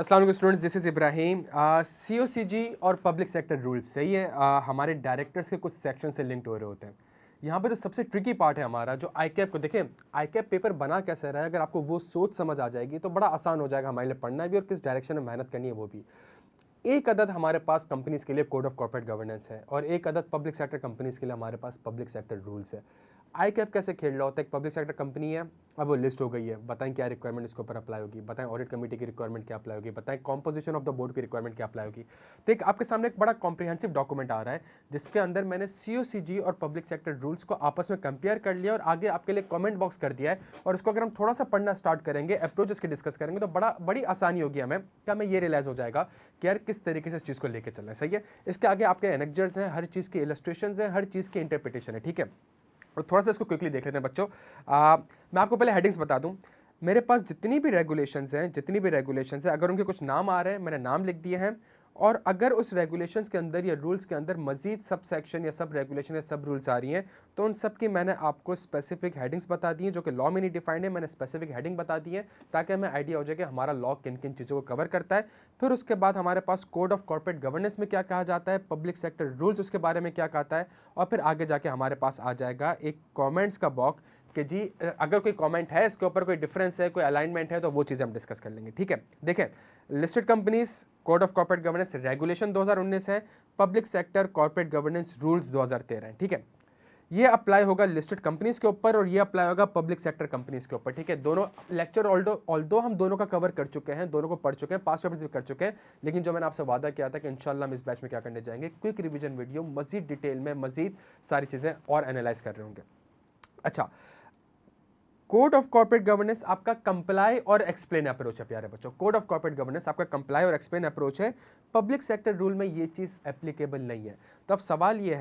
अस्सलाम वालेकुम students, this is Ibrahim. COCG और पब्लिक सेक्टर रूल्स सही है, हमारे डायरेक्टर्स के कुछ सेक्शन से लिंक्ड हो रहे होते हैं। यहाँ पे जो सबसे ट्रिकी पार्ट है हमारा, जो ICAP को देखें, ICAP पेपर बना कैसे रहा है, अगर आपको वो सोच समझ आ जाएगी तो बड़ा आसान हो जाएगा हमारे लिए पढ़ना भी और किस डायरेक्शन में मेहनत करनी है वो भी। एक अदद हमारे पास कंपनीज के लिए कोड ऑफ कॉर्पोरेट गवर्नेंस है और एक अदद पब्लिक सेक्टर कंपनीज के लिए हमारे पास पब्लिक सेक्टर रूल्स है। ICAP कैसे खेल रहा होता है, एक पब्लिक सेक्टर कंपनी है, अब वो लिस्ट हो गई है, बताएं क्या रिक्वायरमेंट इसके ऊपर अप्लाई होगी, बताएं ऑडिट कमेटी की रिक्वायरमेंट क्या अप्लाई होगी, बताएं कॉम्पोजिशन ऑफ द बोर्ड की रिक्वायरमेंट क्या अप्लाई होगी। तो एक आपके सामने एक बड़ा कॉम्प्रिहेंसिव डॉक्यूमेंट आ रहा है जिसके अंदर मैंने COCG और पब्लिक सेक्टर रूल्स को आपस में कंपेयर कर लिया और आगे आपके लिए कमेंट बॉक्स कर दिया है। और इसको अगर हम थोड़ा सा पढ़ना स्टार्ट करेंगे, अप्रोच इसके डिस्कस करेंगे, तो बड़ी आसानी होगी हमें कि हमें ये रियलाइज हो जाएगा कि यार किस तरीके से इस चीज़ को लेकर चलना है। सही है, इसके आगे आपके एनेक्जर्स हैं, हर चीज़ की इलस्ट्रेशंस हैं, हर चीज़ की इंटरप्रिटेशन है। ठीक है, और थोड़ा सा इसको क्विकली देख लेते हैं बच्चों। मैं आपको पहले हेडिंग्स बता दूं। मेरे पास जितनी भी रेगुलेशंस हैं, अगर उनके कुछ नाम आ रहे हैं, मैंने नाम लिख दिए हैं। और अगर उस रेगुलेशंस के अंदर या रूल्स के अंदर मजीद सब सेक्शन या सब रेगुलेशन या सब रूल्स आ रही हैं, तो उन सब की मैंने आपको स्पेसिफिक हेडिंग्स बता दी हैं, जो कि लॉ में नहीं डिफाइंड है। मैंने स्पेसिफिक हेडिंग बता दी है ताकि हमें आइडिया हो जाए कि हमारा लॉ किन किन चीज़ों को कवर करता है। फिर उसके बाद हमारे पास कोड ऑफ कॉर्पोरेट गवर्नेंस में क्या कहा जाता है, पब्लिक सेक्टर रूल्स उसके बारे में क्या कहता है, और फिर आगे जाके हमारे पास आ जाएगा एक कॉमेंट्स का बॉक्स कि जी अगर कोई कमेंट है, इसके ऊपर कोई डिफरेंस है, कोई अलाइनमेंट है, तो वो चीज़ें हम डिस्कस कर लेंगे। ठीक है, देखें, listed companies code of corporate governance regulation 2019 है, public sector corporate governance rules 2013 है। ठीक है, ये अप्लाई होगा लिस्टेड कंपनीज के ऊपर और ये अप्लाई होगा पब्लिक सेक्टर कंपनीज के ऊपर। ठीक है, दोनों लेक्चर ऑल्दो हम दोनों का कवर कर चुके हैं, दोनों को पढ़ चुके हैं, पास्ट पेपर्स भी कर चुके हैं, लेकिन जो मैंने आपसे वादा किया था कि इंशाल्लाह हम इस बैच में क्या करने जाएंगे, क्विक रिवीजन वीडियो, मजीद डिटेल में मजीद सारी चीज़ें और एनालाइज कर रहे होंगे। अच्छा, कोड ऑफ कॉर्पोरेट गवर्नेंस आपका कंप्लाई और एक्सप्लेन अप्रोच है प्यारे बच्चों। कोड ऑफ कॉर्पोरेट गवर्नेंस आपका कंप्लाई और एक्सप्लेन अप्रोच है। पब्लिक सेक्टर रूल में ये चीज़ एप्लीकेबल नहीं है। तो अब सवाल ये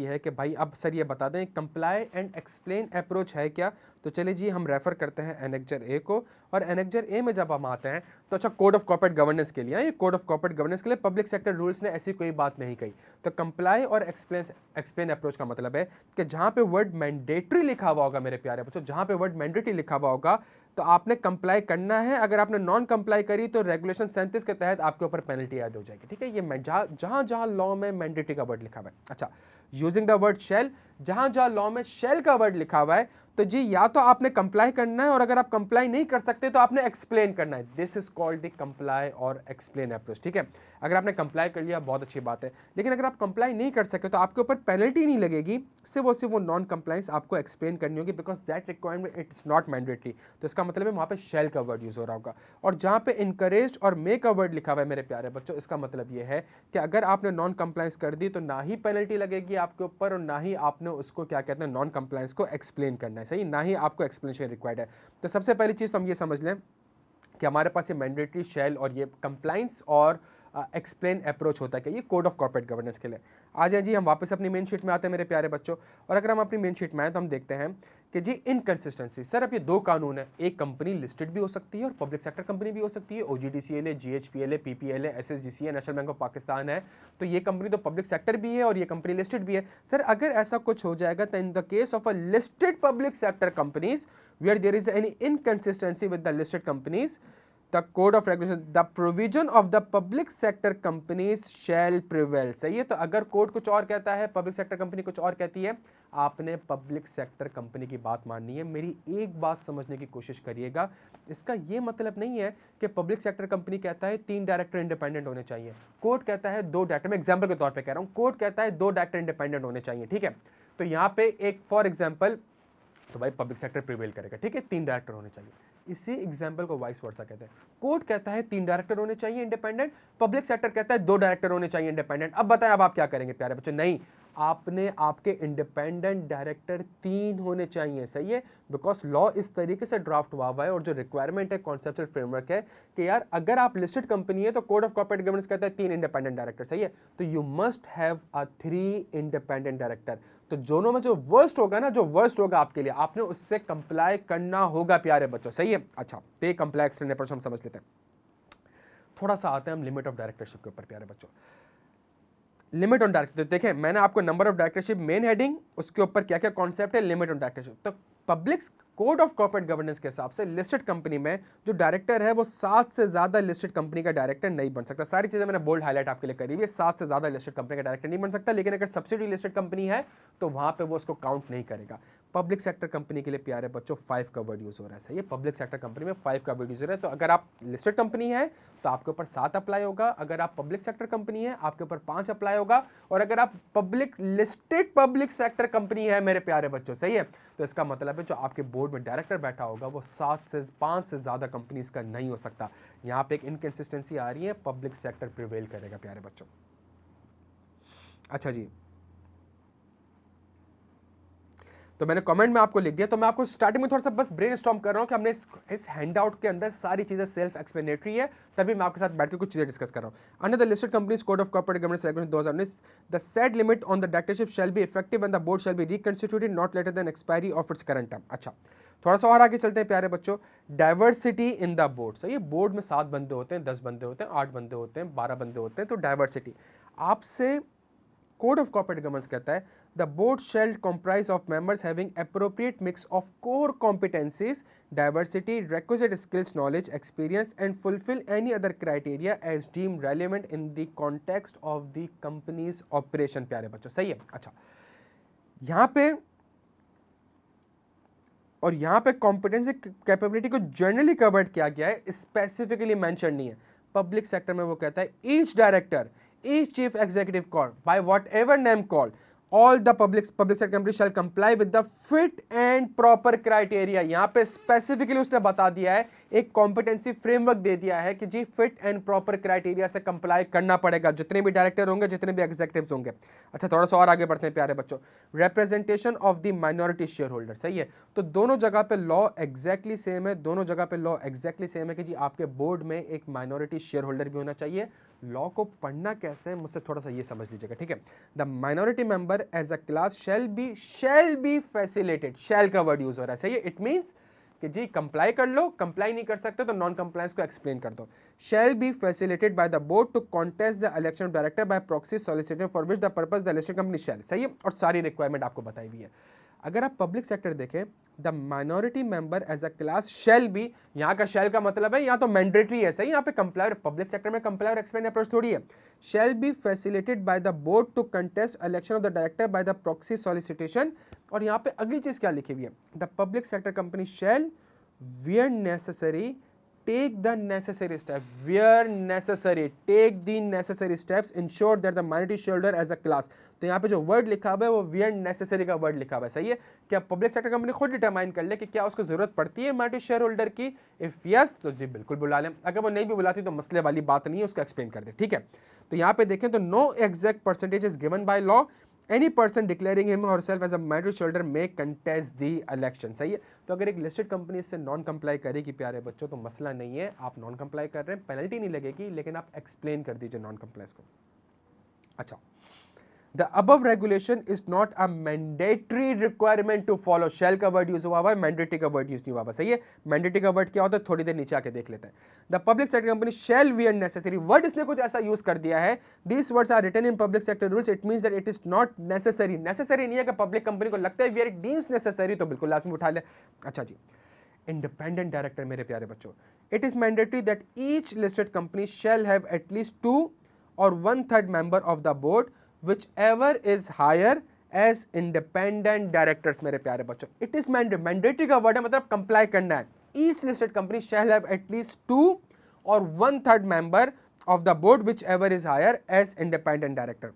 है कि भाई अब सर ये बता दें कंप्लाई एंड एक्सप्लेन अप्रोच है क्या। तो चलिए जी, हम रेफर करते हैं एनेक्जर ए को, और एनेक्जर ए में जब हम आते हैं तो अच्छा, कोड ऑफ कॉर्पोरेट गवर्नेंस के लिए, ये कोड ऑफ कॉर्पोरेट गवर्नेंस के लिए पब्लिक सेक्टर रूल्स ने ऐसी कोई बात नहीं कही। तो कंप्लाई और एक्सप्लेन अप्रोच का मतलब है कि जहां पे वर्ड मैंडेटरी लिखा हुआ होगा मेरे प्यारे बच्चों, जहां पे वर्ड मैंडेटरी लिखा हुआ होगा तो आपने कंप्लाई करना है। अगर आपने नॉन कंप्लाई करी तो रेगुलेशन 37 के तहत आपके ऊपर पेनल्टी ऐड हो जाएगी। ठीक है, ये जहां जहां लॉ में मैंडेटरी का वर्ड लिखा हुआ है। अच्छा, यूजिंग द वर्ड शेल, जहां जहां लॉ में शेल का वर्ड लिखा हुआ है तो जी या तो आपने कंप्लाई करना है, और अगर आप कंप्लाई नहीं कर सकते तो आपने एक्सप्लेन करना है। This is called the comply और एक्सप्लेन अप्रोच। ठीक है, अगर आपने कंप्लाई कर लिया बहुत अच्छी बात है, लेकिन अगर आप कंप्लाई नहीं कर सके तो आपके ऊपर पेनल्टी नहीं लगेगी, सिर्फ वो नॉन कंप्लाइंस आपको एक्सप्लेन करनी होगी, because that requirement it's not mandatory. तो इसका मतलब है वहाँ पे शेल का वर्ड यूज हो रहा होगा। और जहाँ पे इनकरेज्ड और मे का वर्ड लिखा हुआ है मेरे प्यारे बच्चों, इसका मतलब ये है कि अगर आपने नॉन कंप्लाइंस कर दी तो ना ही पेनल्टी लगेगी आपके ऊपर, और ना ही आपने उसको क्या कहते हैं नॉन कंप्लाइंस को एक्सप्लेन करना है। सही, ना ही आपको एक्सप्लेनेशन रिक्वायर्ड है। तो सबसे पहली चीज़ तो हम ये समझ लें कि हमारे पास ये मैंडेटरी, शेल और ये कंप्लाइंस और एक्सप्लेन अप्रोच होता है कि ये कोड ऑफ कॉर्पोरेट गवर्नेंस के लिए। आ जाए जी, हम वापस अपनी मेन शीट में आते हैं मेरे प्यारे बच्चों, और अगर हम अपनी मेन शीट में आए तो हम देखते हैं कि जी इनकंसिस्टेंसी। सर अब ये दो कानून है, एक कंपनी लिस्टेड भी हो सकती है और पब्लिक सेक्टर कंपनी भी हो सकती है। OGDCL है, GHPL है, PPL है, SSGC है, नेशनल बैंक ऑफ पाकिस्तान है। तो ये कंपनी तो पब्लिक सेक्टर भी है और ये कंपनी लिस्टेड भी है। सर अगर ऐसा कुछ हो जाएगा तो in the case of a listed public sector companies where there is any inconsistency with the listed companies, the code of regulation, the provision of the public sector companies shall prevail। सही है, तो अगर code कुछ और कहता है, public sector company कुछ और कहती है, आपने पब्लिक सेक्टर कंपनी की बात माननी है। मेरी एक बात समझने की कोशिश करिएगा, इसका ये मतलब नहीं है कि पब्लिक सेक्टर कंपनी कहता है 3 डायरेक्टर इंडिपेंडेंट होने चाहिए, कोर्ट कहता है 2 डायरेक्टर, मैं एग्जाम्पल के तौर पर कह रहा हूँ, कोर्ट कहता है 2 डायरेक्टर इंडिपेंडेंट होने चाहिए। ठीक है, तो यहाँ पे एक फॉर एग्जाम्पल, तो भाई पब्लिक सेक्टर प्रिवेल करेगा। ठीक है, 3 डायरेक्टर होने चाहिए। इसी एग्जाम्पल को वाइस वर्सा कहते हैं। कोर्ट कहता है 3 डायरेक्टर होने चाहिए इंडिपेंडेंट, पब्लिक सेक्टर कहता है 2 डायरेक्टर होने चाहिए इंडिपेंडेंट। अब बताएं, अब आप क्या करेंगे प्यारे बच्चों? नहीं, आपने आपके इंडिपेंडेंट डायरेक्टर 3 होने चाहिए। सही है, बिकॉज लॉ इस तरीके से ड्राफ्ट हुआ है और जो रिक्वायरमेंट है, कॉन्सेप्चुअल फ्रेमवर्क है कि यार अगर आप लिस्टेड कंपनी है तो कोड ऑफ कॉर्पोरेट गवर्नेंस कहता है 3 इंडिपेंडेंट डायरेक्टर। सही है, तो you must have a 3 independent director. तो दोनों में जो वर्स्ट होगा ना, जो वर्स्ट होगा आपके लिए, आपने उससे कंप्लाई करना होगा प्यारे बच्चों। सही है, अच्छा, पे कंप्लाई एक्सप्लेन अप्रोच हम समझ लेते हैं। थोड़ा सा आते हैं हम लिमिट ऑफ डायरेक्टरशिप के ऊपर प्यारे बच्चों। लिमिट ऑन डायरेक्टरशिप, देखें मैंने आपको number of directorship main heading, उसके ऊपर क्या क्या कॉन्सेप्ट है, लिमिट ऑन डायरेक्टरशिप। तो कोड ऑफ कॉर्पोरेट गवर्नेंस के हिसाब से लिस्टेड कंपनी में जो डायरेक्टर है वो 7 से ज्यादा लिस्टेड कंपनी का डायरेक्टर नहीं बन सकता। सारी चीजें मैंने बोल्ड हाईलाइट आपके लिए करी हुई है। 7 से ज्यादा लिस्टेड कंपनी का डायरेक्टर नहीं बन सकता, लेकिन अगर सब्सिडी लिस्टेड कंपनी है तो वहां पे वो उसको काउंट नहीं करेगा। पब्लिक सेक्टर कंपनी के लिए प्यारे बच्चों 5 का वर्ड यूज हो रहा है। सही है, पब्लिक सेक्टर कंपनी में 5 का वर्ड यूज हो रहा है। तो अगर आप लिस्टेड कंपनी है तो आपके ऊपर 7 अप्लाई होगा, अगर आप पब्लिक सेक्टर कंपनी है आपके ऊपर 5 अप्लाई होगा, और अगर आप public listed public sector company है मेरे प्यारे बच्चों, सही है, तो इसका मतलब है जो आपके बोर्ड में डायरेक्टर बैठा होगा वो 7 से 5 से ज्यादा कंपनीज का नहीं हो सकता। यहां पे एक इनकंसिस्टेंसी आ रही है, पब्लिक सेक्टर प्रिवेल करेगा प्यारे बच्चों। अच्छा जी, तो मैंने कमेंट में आपको लिख दिया, तो मैं आपको स्टार्टिंग में थोड़ा सा बस ब्रेनस्टॉर्म कर रहा हूं कि हमने इस हैंडआउट के अंदर सारी चीजें सेल्फ एक्सप्लेनेटरी है, तभी मैं आपके साथ बैठ के कुछ चीजें डिस्कस कर रहा हूं। Under the listed companies code of corporate governance regulation 2019, the said limit on the directorship shall be effective and the board shall be reconstituted not later than expiry of its current term. अच्छा, थोड़ा सा और आगे चलते हैं प्यारे बच्चों। Diversity in the board, सही है, बोर्ड में 7 बंदे होते हैं, 10 बंदे होते हैं, 8 बंदे होते हैं, 12 बंदे होते हैं, तो डाइवर्सिटी आपसे कोड ऑफ कॉर्पोरेट गवर्नेंस कहता है the board shall comprise of members having appropriate mix of core competencies, diversity, requisite skills, knowledge, experience and fulfill any other criteria as deemed relevant in the context of the company's operation। प्यारे बच्चों, सही है। अच्छा, यहां पे और यहां पे कॉम्पिटेंसी कैपेबिलिटी को जनरली कवर्ड किया गया है, स्पेसिफिकली मेंशन नहीं है। पब्लिक सेक्टर में वो कहता है each director, each chief executive called by whatever name called, all the public sector companies shall comply with the fit and proper criteria। यहाँ पे स्पेसिफिकली उसने बता दिया है, एक कॉम्पिटेंसी फ्रेमवर्क दे दिया है कि जी फिट एंड प्रॉपर क्राइटेरिया से कंप्लाई करना पड़ेगा जितने भी डायरेक्टर होंगे, जितने भी एग्जीक्यूटिव्स होंगे। अच्छा, थोड़ा सा और आगे बढ़ते हैं प्यारे बच्चों। Representation of the minority share holder, सही है, तो दोनों जगह पे लॉ एग्जैक्टली सेम है, दोनों जगह पे लॉ एग्जैक्टली सेम है कि जी आपके बोर्ड में एक माइनॉरिटी शेयर होल्डर भी होना चाहिए। लॉ को पढ़ना कैसे है मुझसे थोड़ा सा ये समझ लीजिएगा, ठीक है। The minority member as a class shall be facilitated, shall का वर्ड यूज हो रहा है, सही है, इट मींस कि जी कंप्लाई कर लो, कंप्लाई नहीं कर सकते तो नॉन कंप्लायंस को एक्सप्लेन कर दो। Shall be facilitated by the board to contest the election of director by proxy solicited for which the purpose the listed company shall, सही है, और सारी रिक्वायरमेंट आपको बताई हुई है। अगर आप पब्लिक सेक्टर देखें, the minority member as a class shall be, यहाँ का शैल का मतलब है यहाँ तो मैंडेटरी है, सही, यहाँ पे कंप्लायर, पब्लिक सेक्टर में कंप्लायर एक्सप्लेन अप्रोच थोड़ी है। Shall be facilitated by the board to contest election of the director by the proxy solicitation, और यहाँ पे अगली चीज क्या लिखी हुई है, the public sector company shall where necessary take the necessary step, where necessary take the necessary steps, ensure that the minority shareholder as a class। तो यहाँ पे जो वर्ड लिखा हुआ है वो where necessary का वर्ड लिखा हुआ है, सही है। क्या पब्लिक सेक्टर कंपनी खुद डिटरमाइन कर ले कि क्या उसको जरूरत पड़ती है माइनॉरिटी शेयर होल्डर की, इफ यस तो जी बिल्कुल बुला लें, अगर वो नहीं भी बुलाती तो मसले वाली बात नहीं है, उसको एक्सप्लेन कर दे, ठीक है। तो यहाँ पे देखें तो no exact percentage is given by law, any person declaring him or self as a minority shareholder may contest the election, सही है। तो अगर एक लिस्टेड कंपनी इससे नॉन कंप्लाई करेगी प्यारे बच्चों तो मसला नहीं है, आप नॉन कंप्लाई कर रहे हैं, पेनल्टी नहीं लगेगी, लेकिन आप एक्सप्लेन कर दीजिए नॉन कंप्लायंस को। अच्छा, the above regulation is not a mandatory requirement to follow, shall का वर्ड यूज हुआ है, मैंडेटरी का वर्ड यूज नहीं हुआ है, सही है। मैंडेटरी का वर्ड क्या होता है थोड़ी देर नीचे आके देख लेते हैं। The public sector company shall where necessary, word इसने कुछ ऐसा यूज कर दिया है, this words are written in public sector rules, it means that it is not necessary, necessary नहीं है कि पब्लिक कंपनी को लगता है वेयर इट डीम्स नेसेसरी तो बिल्कुल लास्ट में उठा ले। अच्छा जी, इंडिपेंडेंट डायरेक्टर मेरे प्यारे बच्चों, it is mandatory that each listed company shell have at least 2 or 1/3 member of the board whichever is higher as independent directors। मेरे प्यारे बच्चों, इट इज मैंडेटरी का वर्ड है, मतलब कंप्लाई करना है। Each listed company shell have at least 2 or 1/3 member of the board whichever is higher as independent director।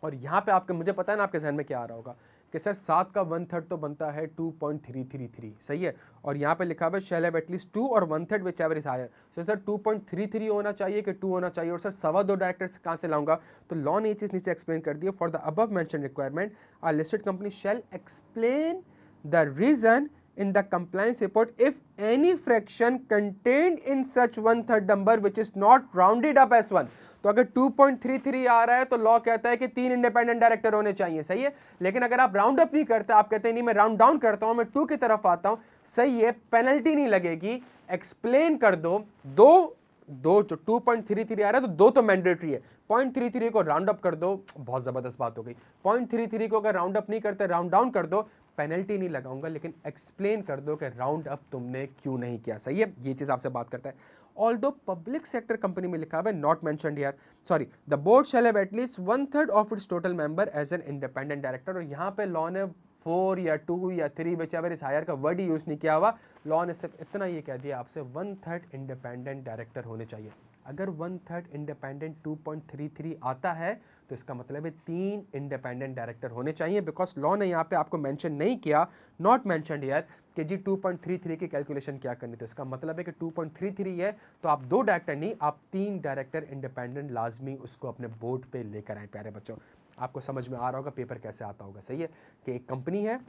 और यहाँ पे आपके, मुझे पता है ना आपके जहन में क्या आ रहा होगा कि सर 7 का 1/3 तो बनता है 2.333, सही है, और यहाँ पे लिखा हुआ है शैल हैव एटलीस्ट 2 और 1/3 whichever is higher। तो सर 2.33 होना चाहिए कि 2 होना चाहिए, और सर 2.25 डायरेक्टर्स कहाँ से लाऊंगा, तो लॉ ने ये चीज़ नीचे एक्सप्लेन कर दी है। For the above mention requirement a listed company shall explain the reason in the compliance report if any fraction contained in such 1/3 number which is not rounded up as 1। तो अगर 2.33 आ रहा है तो लॉ कहता है कि 3 इंडिपेंडेंट डायरेक्टर होने चाहिए, सही है। लेकिन अगर आप राउंड अप नहीं करते, आप कहते हैं नहीं मैं राउंड डाउन करता हूं, मैं 2 की तरफ आता हूं, सही है, पेनल्टी नहीं लगेगी, एक्सप्लेन कर दो। दो जो 2.33 आ रहा है तो 2 तो मैंडेटरी है, 0.33 को राउंड अप कर दो, बहुत जबरदस्त बात हो गई। 0.33 को अगर राउंड अप नहीं करते, राउंड डाउन कर दो, पेनल्टी नहीं लगाऊंगा, लेकिन एक्सप्लेन कर दो कि राउंड अप तुमने क्यों नहीं किया। सही है, ये चीज़ आपसे बात करता है। ऑल्दो पब्लिक सेक्टर कंपनी में लिखा हुआ है, not mentioned here, sorry, the board shall have at least 1/3 of its total member as an independent director. और यहाँ पे लॉ ने 4 या 2 या 3 whichever इस हायर का वर्ड ही यूज नहीं किया हुआ, लॉ ने सिर्फ इतना ये कह दिया आपसे 1/3 इंडिपेंडेंट डायरेक्टर होने चाहिए। अगर 1/3 इंडिपेंडेंट 2.33 आता है तो इसका मतलब है 3 इंडिपेंडेंट डायरेक्टर होने चाहिए, बिकॉज लॉ ने यहाँ पे आपको मेंशन नहीं किया, नॉट मेंशन्ड हियर, कि जी 2.33 की कैलकुलेशन क्या करनी। तो इसका मतलब है कि 2.33 है तो आप 2 डायरेक्टर नहीं, आप 3 डायरेक्टर इंडिपेंडेंट लाजमी उसको अपने बोर्ड पे लेकर आए। प्यारे बच्चों, आपको समझ में आ रहा होगा पेपर कैसे आता होगा। सही है कि एक कंपनी है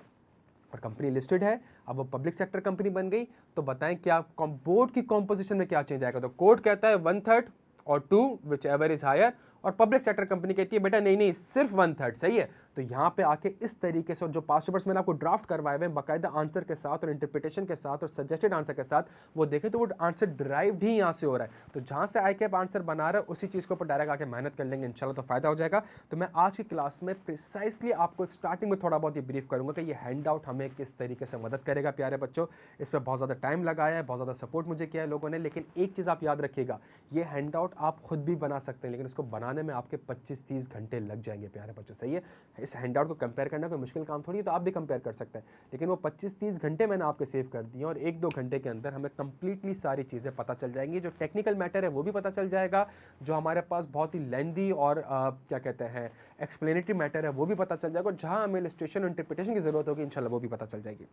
और कंपनी लिस्टेड है, अब वो पब्लिक सेक्टर कंपनी बन गई, तो बताएं क्या बोर्ड की कॉम्पोजिशन में क्या चेंज आएगा। तो कोर्ट कहता है 1/3 और 2 whichever इज हायर, और पब्लिक सेक्टर कंपनी कहती है बेटा नहीं नहीं सिर्फ 1/3। सही है, तो यहाँ पे आके इस तरीके से, और जो पास्ट पेपर्स मैंने आपको ड्राफ्ट करवाए हुए बाकायदा आंसर के साथ और इंटरप्रिटेशन के साथ और सजेस्टेड आंसर के साथ, वो देखें तो वो आंसर ड्राइव ही यहाँ से हो रहा है। तो जहाँ से ICAP आंसर बना रहा है उसी चीज़ के ऊपर डायरेक्ट आके मेहनत कर लेंगे इंशाल्लाह, तो फायदा हो जाएगा। तो मैं आज की क्लास में प्रिसाइसली आपको स्टार्टिंग में थोड़ा बहुत ये ब्रीफ करूंगा कि ये हैंड आउट हमें किस तरीके से मदद करेगा। प्यारे बच्चों, इस पर बहुत ज़्यादा टाइम लगाया है, बहुत ज़्यादा सपोर्ट मुझे किया है लोगों ने, लेकिन एक चीज़ आप याद रखिएगा, ये हैंड आउट आप खुद भी बना सकते हैं, लेकिन इसको बनाने में आपके 25-30 घंटे लग जाएंगे। प्यारे बच्चों, सही है, इस हैंड आउट को कंपेयर करना कोई मुश्किल काम थोड़ी है, तो आप भी कंपेयर कर सकते हैं, लेकिन वो 25-30 घंटे मैंने आपके सेव कर दिए और 1-2 घंटे के अंदर हमें कंप्लीटली सारी चीज़ें पता चल जाएंगी। जो टेक्निकल मैटर है वो भी पता चल जाएगा, जो हमारे पास बहुत ही लेंदी और क्या कहते हैं एक्सप्लेनेटरी मैटर है वो भी पता चल जाएगा, और जहां हमें इलस्ट्रेशन और इंटरप्रिटेशन की जरूरत होगी इंशाल्लाह वो भी पता चल जाएगी।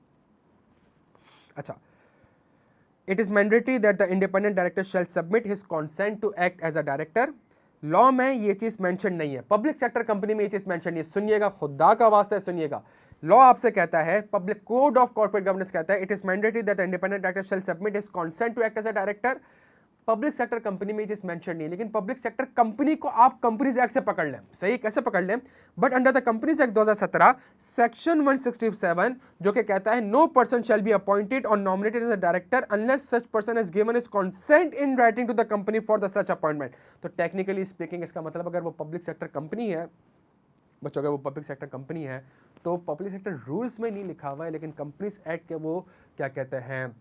अच्छा, it is mandatory that the independent director shall submit his consent to act as a director. Law में ये चीज मेंशन नहीं है, पब्लिक सेक्टर कंपनी में ये चीज मेंशन नहीं है। सुनिएगा, खुदा का वास्ता है सुनिएगा, लॉ आपसे कहता है, public code of corporate governance कहता है, it is mandatory that independent director shall submit his consent to act as a director. Public sector company में ये चीज मेंशन नहीं है, लेकिन पब्लिक सेक्टर कंपनी को आप कंपनीज एक्ट से पकड़ लें। सही, कैसे पकड़ लें? But under the companies act 2017 section 167 जो कि कहता है no person shall be appointed or nominated as a director unless such person has given his consent in writing to the company for the such appointment. तो technically speaking इसका मतलब अगर वो public sector company है बच्चों, अगर वो public sector company है तो पब्लिक सेक्टर रूल्स में नहीं लिखा हुआ है, लेकिन कंपनीज एक्ट के वो क्या कहते हैं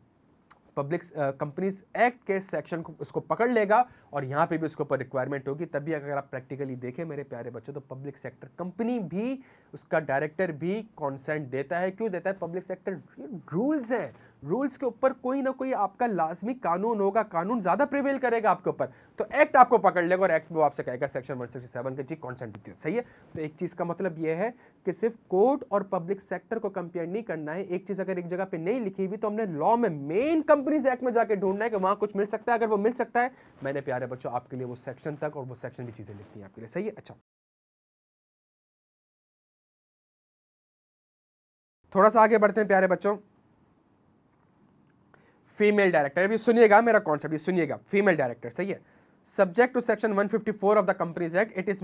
पब्लिक कंपनीज एक्ट के सेक्शन को उसको पकड़ लेगा, और यहाँ पे भी उसके ऊपर रिक्वायरमेंट होगी। तभी अगर आप प्रैक्टिकली देखें मेरे प्यारे बच्चों, तो पब्लिक सेक्टर कंपनी भी, उसका डायरेक्टर भी कॉन्सेंट देता है। क्यों देता है? पब्लिक सेक्टर रूल्स हैं, रूल्स के ऊपर कोई ना कोई आपका लाजमी कानून होगा, कानून ज्यादा प्रिवेल करेगा आपके ऊपर, तो एक्ट आपको पकड़ लेगा और एक्ट वो आपसे कहेगा सेक्शन 167 के जी कॉन्सेंट देती है। सही है, तो एक चीज का मतलब ये है कि सिर्फ कोर्ट और पब्लिक सेक्टर को कंपेयर नहीं करना है। एक चीज अगर एक जगह पे नहीं लिखी हुई तो हमने लॉ में मेन कंपनीज एक्ट में जाके ढूंढना है कि वहां कुछ मिल सकता है। अगर वो मिल सकता है, मैंने प्यारे बच्चों आपके लिए वो सेक्शन तक और वो सेक्शन की चीजें लिखती हैं आपके लिए। सही है, अच्छा थोड़ा सा आगे बढ़ते हैं प्यारे बच्चों। फीमेल डायरेक्टर, अभी सुनिएगा मेरा कॉन्सेप्ट, ये सुनिएगा। फीमेल डायरेक्टर, सही है, subject to section 154 of the companies act, it is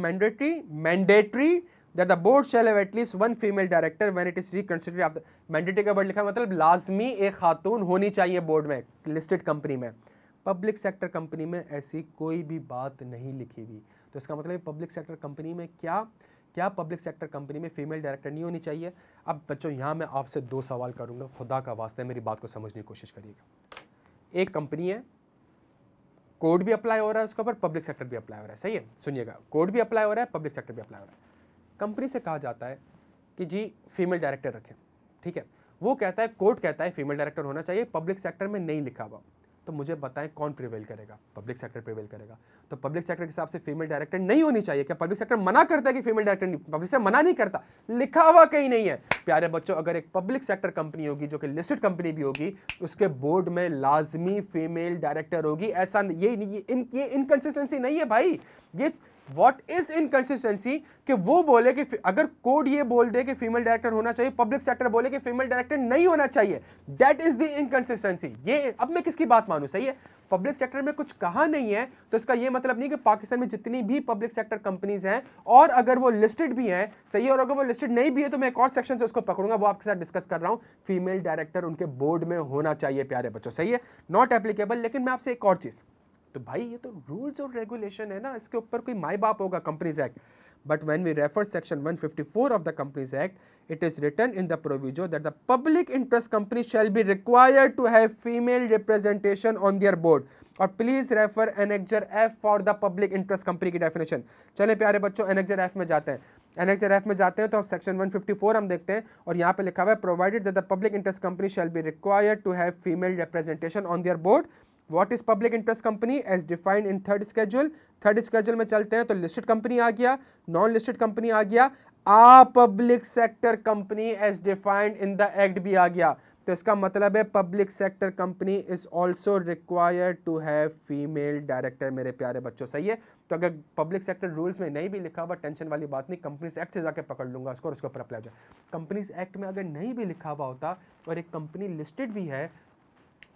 mandatory that the board shall have at least one female director when it is reconsidered of the mandatory का word लिखा मतलब लाजमी एक खातून होनी चाहिए बोर्ड में लिस्टेड कंपनी में। Public sector company में ऐसी कोई भी बात नहीं लिखी हुई, तो इसका मतलब पब्लिक सेक्टर कंपनी में क्या पब्लिक सेक्टर कंपनी में फीमेल डायरेक्टर नहीं होनी चाहिए। अब बच्चों यहाँ मैं आपसे 2 सवाल करूंगा, खुदा का वास्ते मेरी बात को समझने की कोशिश करिएगा। एक कंपनी है, कोड भी अप्लाई हो रहा है उसके ऊपर, पब्लिक सेक्टर भी अप्लाई हो रहा है। सही है, सुनिएगा, कोड भी अप्लाई हो रहा है, पब्लिक सेक्टर भी अप्लाई हो रहा है। कंपनी से कहा जाता है कि जी फीमेल डायरेक्टर रखें, ठीक है, वो कहता है, कोर्ट कहता है फीमेल डायरेक्टर होना चाहिए, पब्लिक सेक्टर में नहीं लिखा हुआ, तो मुझे बताएं कौन प्रिवेल करेगा? पब्लिक सेक्टर प्रिवेल करेगा। तो पब्लिक सेक्टर के हिसाब से फीमेल डायरेक्टर नहीं होनी चाहिए। क्या पब्लिक सेक्टर मना करता है कि फीमेल डायरेक्टर नहीं? पब्लिक सेक्टर मना नहीं करता, लिखा हुआ कहीं नहीं है। प्यारे बच्चों, अगर एक पब्लिक सेक्टर कंपनी होगी जो कि लिस्टेड कंपनी भी होगी, उसके बोर्ड में लाजमी फीमेल डायरेक्टर होगी। ऐसा ये इनकंसिस्टेंसी नहीं है भाई, ये व्हाट इज इनकंसिस्टेंसी कि वो बोले कि अगर कोड ये बोल दे कि फीमेल डायरेक्टर होना चाहिए, पब्लिक सेक्टर बोले कि फीमेल डायरेक्टर नहीं होना चाहिए, दैट इज द इनकंसिस्टेंसी। ये अब मैं किसकी बात मानूं? सही है, पब्लिक सेक्टर में कुछ कहा नहीं है तो इसका ये मतलब नहीं कि पाकिस्तान में जितनी भी पब्लिक सेक्टर कंपनीज हैं और अगर वो लिस्टेड भी हैं, सही है, और अगर वो लिस्टेड नहीं भी है तो मैं एक और सेक्शन से उसको पकड़ूंगा, वो आपके साथ डिस्कस कर रहा हूं, फीमेल डायरेक्टर उनके बोर्ड में होना चाहिए। प्यारे बच्चों, सही है, नॉट एप्लीकेबल। लेकिन मैं आपसे एक और चीज, तो भाई ये तो रूल्स और रेगुलेशन है ना, इसके ऊपर कोई माई बाप होगा companies act. But when we refer section 154 of the companies act, it is written in the proviso that the public interest company shall be required to have female representation on their board. और please refer annexure F for the public interest company की definition. चले प्यारे बच्चों annexure F में जाते हैं। Annexure F में जाते हैं तो सेक्शन 154 हम देखते हैं और यहाँ पे लिखा हुआ है provided that the public interest company shall be required to have female representation on their board. What is public interest company as defined in third schedule. Third schedule में चलते हैं तो लिस्टेड कंपनी आ गया, नॉन लिस्टेड कंपनी आ गया, आ public sector company as defined in the act भी आ गया। तो इसका मतलब है public sector company is also required to have female director. मेरे प्यारे बच्चों सही है। तो अगर पब्लिक सेक्टर रूल्स में नहीं भी लिखा हुआ टेंशन वाली बात नहीं, कंपनीज एक्ट से जाके पकड़ लूंगा उसको और उसके ऊपर अप्लाई हो जाए। कंपनीज एक्ट में अगर नहीं भी लिखा हुआ होता और एक कंपनी लिस्टेड भी है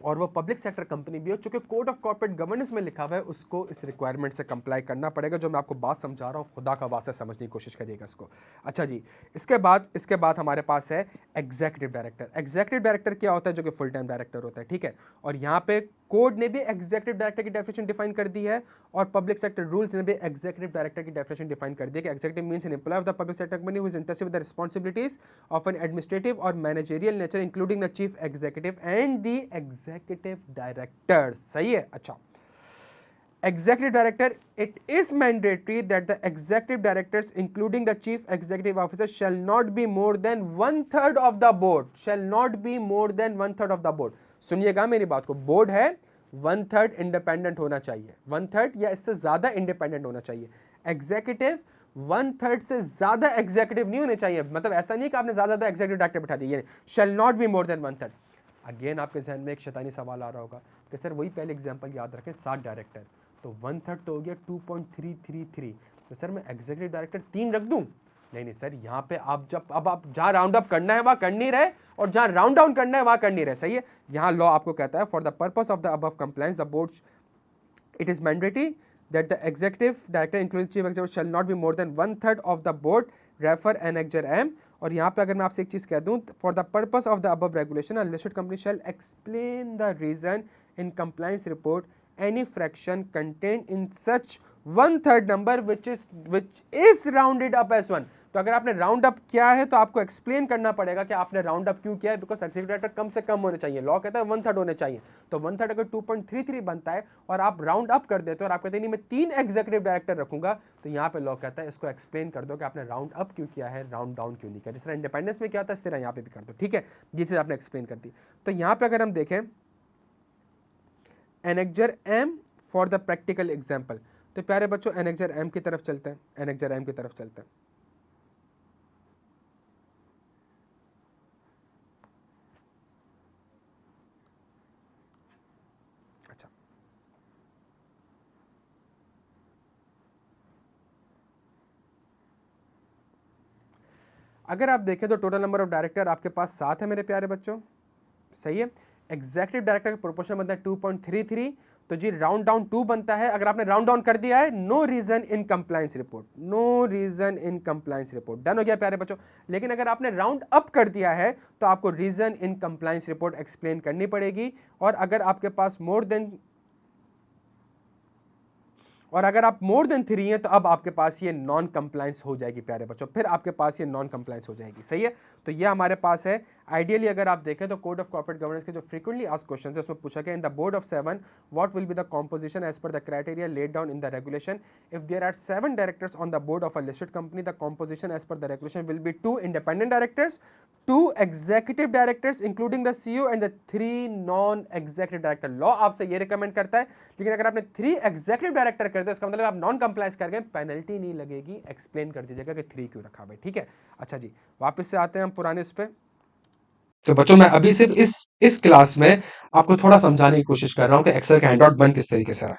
और वो पब्लिक सेक्टर कंपनी भी हो, चूंकि कोड ऑफ कॉर्पोरेट गवर्नेंस में लिखा हुआ है, उसको इस रिक्वायरमेंट से कंप्लाई करना पड़ेगा। जो मैं आपको बात समझा रहा हूँ खुदा का वास्ता समझने की कोशिश करिएगा इसको। अच्छा जी, इसके बाद हमारे पास है एग्जीक्यूटिव डायरेक्टर। एग्जीक्यूटिव डायरेक्टर क्या होता है? जो कि फुल टाइम डायरेक्टर होता है, ठीक है। और यहाँ पे कोड ने भी एग्जीक्यूटिव डायरेक्टर की डेफिनेशन डिफाइन कर दी है और पब्लिक सेक्टर रूल्स ने भी एग्जीक्यूटिव डायरेक्टर की डेफिनेशन डिफाइन कर दी है कि executive means an employee of the public sector company who is interested with the responsibilities of an administrative और managerial nature including the chief executive and the executive director. सही है। अच्छा, executive director, it is mandatory that the executive directors including the chief executive officer shall not be more than 1/3 of the board, shall not be more than 1/3 of the board। सुनिएगा मेरी बात को, board है 1/3 independent होना चाहिए, 1/3 या इससे ज्यादा इंडिपेंडेंट होना चाहिए। एग्जीक्यूटिव 1/3 से ज्यादा एग्जीक्यूटिव नहीं होने चाहिए। मतलब ऐसा नहीं कि आपने ज्यादा एग्जीक्यूटिव डायरेक्टर बिठा दिए, शैल not be more than 1/3। Again आपके जहन में एक शैतानी सवाल आ रहा होगा कि सर वही पहले एग्जांपल याद रखें, 7 डायरेक्टर तो 1/3 तो हो गया 2.333, तो सर मैं एग्जीक्यूटिव डायरेक्टर 3 रख दूं? नहीं सर, यहाँ पे आप जहाँ राउंड अप करना है वहां कर नहीं रहे और जहाँ राउंड डाउन करना है वहां कर नहीं रहे। सही है। यहाँ लॉ आपको कहता है for the purpose of the above compliance the board it is mandatory that the executive director including chief executive shall not be more than 1/3 of the board, refer annexure M. और यहाँ पे अगर मैं आपसे एक चीज कह दूं, for the purpose of the above regulation a listed company shall explain the reason in compliance report any fraction contained in such 1/3 number which is rounded up as 1। तो अगर आपने राउंड अप किया है तो आपको एक्सप्लेन करना पड़ेगा कि आपने राउंड अप क्यों किया है, बिकॉज एग्जीक्यूटिव डायरेक्टर कम से कम होने चाहिए। लॉ कहता है 1/3 होने चाहिए, तो 1/3 अगर 2.33 बनता है और आप राउंड अप कर देते हो और आप कहते हैं नहीं मैं 3 एग्जीक्यूटिव डायरेक्टर रखूंगा, तो यहाँ पे लॉ कहता है इसको एक्सप्लेन कर दो कि आपने राउंड अप क्यों किया है, राउंड डाउन क्यों नहीं किया। जिस तरह इंडिपेंडेंस में क्या होता है इस तरह यहाँ पे भी कर दो, ठीक है। ये चीज आपने एक्सप्लेन कर दी। तो यहाँ पे अगर हम देखें annexure M for the practical example, तो प्यारे बच्चों एनेक्जर एम की तरफ चलते हैं, एनेक्जर एम की तरफ चलते हैं। अच्छा, अगर आप देखें तो टोटल नंबर ऑफ डायरेक्टर आपके पास 7 है मेरे प्यारे बच्चों। सही है। एग्जीक्यूटिव डायरेक्टर का प्रोपोर्शन बनता है 2.33, तो जी राउंड डाउन 2 बनता है। अगर आपने राउंड डाउन कर दिया है, no reason in compliance report, no reason in compliance report, done हो गया प्यारे बच्चों। लेकिन अगर आपने राउंड अप कर दिया है तो आपको reason in compliance report explain करनी पड़ेगी। और अगर आपके पास मोर देन 3 है तो अब आपके पास ये नॉन कंप्लायंस हो जाएगी प्यारे बच्चों, फिर आपके पास ये नॉन कंप्लायंस हो जाएगी। सही है। तो ये हमारे पास है। आइडियली अगर आप देखें तो कोड ऑफ कॉर्पोरेट गवर्नेंस के जो फ्रीक्वेंटली आस्क्ड क्वेश्चन है उसमें पूछा गया in the board of 7 what will be the composition as per the criteria laid down in the regulation. If there are 7 directors on the board of a listed company the composition as per the regulation will be 2 independent directors, 2 executive directors including the CEO and the 3 non executive director. Law आपसे ये recommend करता है, लेकिन अगर आपने 3 executive director कर दिया इसका मतलब आप नॉन कंप्लायंस कर गए, पेनल्टी नहीं लगेगी, एक्सप्लेन कर दीजिएगा कि 3 क्यों रखा भाई, ठीक है। अच्छा जी, वापस से आते हैं हम पुराने उस पे। तो बच्चों मैं अभी सिर्फ इस क्लास में आपको थोड़ा समझाने की कोशिश कर रहा हूं कि एक्सेल का हैंडआउट बन किस तरीके से रहा है।